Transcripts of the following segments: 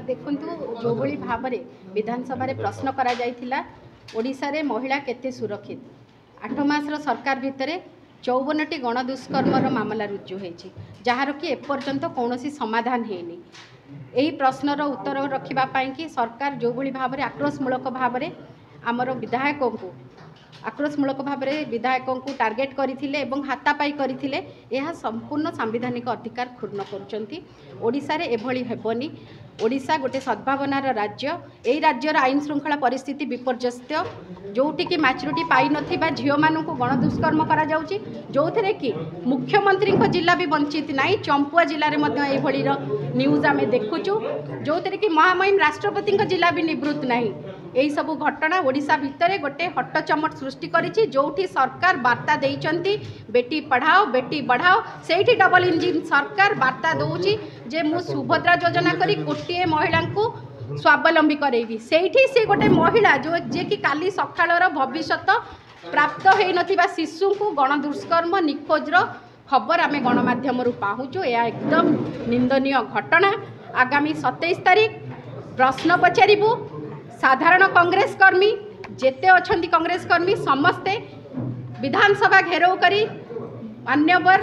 देखु जो भाव में विधानसभा प्रश्न करा ओडिशा रे महिला केते सुरक्षित 8 मासर सरकार भितर 54टी गणदुष्कर्मर मामला रुजु होती जार कि एपर्यंत कौन समाधान होनी यही प्रश्नर उत्तर रखापी कि सरकार जो भाव में आक्रोशमूलक भाव में आमर विधायकों को आक्रोशमूलक भाव में विधायकों को टार्गेट करथिले एवं हाथापाई करथिले यह संपूर्ण सांविधानिक अधिकार क्षुण्ण करुँचा रे एभली हेबनी ओडिशा गोटे सद्भावनार राज्य यही राज्यर आईन श्रृंखला परिस्थिति विपर्यस्त जोटिकी मैच्योरिटी पाई नथिबा झियो मानकु गणदुष्कर्म करा जाउची जो थे कि मुख्यमंत्री जिला भी वंचित नाई चंपुआ जिले में यही न्यूज आम देखुचु जो थे कि महामहिम राष्ट्रपति जिला भी निवृत्त नहीं यही सब घटना ओडिशा भितर गोटे हट्टचमट सृष्टि करिछि जोठी सरकार वार्ता देइचंती बेटी पढ़ाओ बेटी बढ़ाओ सेठी डबल इंजिन सरकार वार्ता दौची जे मु सुभद्रा योजना करी गोटे महिला को स्वावलंबी करेबी सेठी से गोटे महिला जो जे कि काली सकाळर भविष्यत प्राप्त होई नथिबा शिशु को गणदुष्कर्म निखोजर खबर आम गणमाध्यम पाहुचु यह एकदम निंदनीय घटना आगामी 27 तारीख प्रश्न पचारू साधारण कांग्रेस कर्मी जेते अछंती कांग्रेस कर्मी समस्ते विधानसभा घेराव करी मान्यवर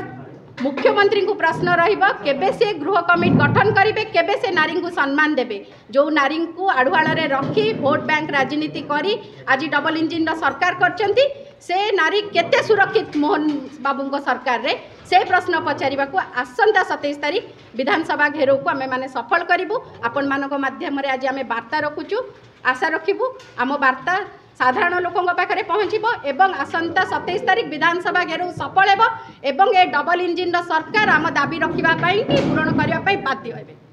मुख्यमंत्री को प्रश्न रहिबा केबे से गृह कमिटी गठन करेंगे केबे से नारी को सम्मान देबे जो नारी को आढ़ुआल रखी वोट बैंक राजनीति करी आज डबल इंजिन सरकार करचंती से नारी केते सुरक्षित मोहन बाबू सरकार रे से प्रश्न पचारिबा को आसंता 27 तारीख विधानसभा घेराव को आमे माने सफल करिबु आपण मानक माध्यम रे आज आमे वार्ता रखुचु आशा रखिबु आम वार्ता साधारण लोकों पाखे पहुँचब एवं आसंता 27 तारीख विधानसभा घेराव सफल एवं ए डबल इंजिन सरकार आम दाबी रखापी पूरण करने बाध्य हे।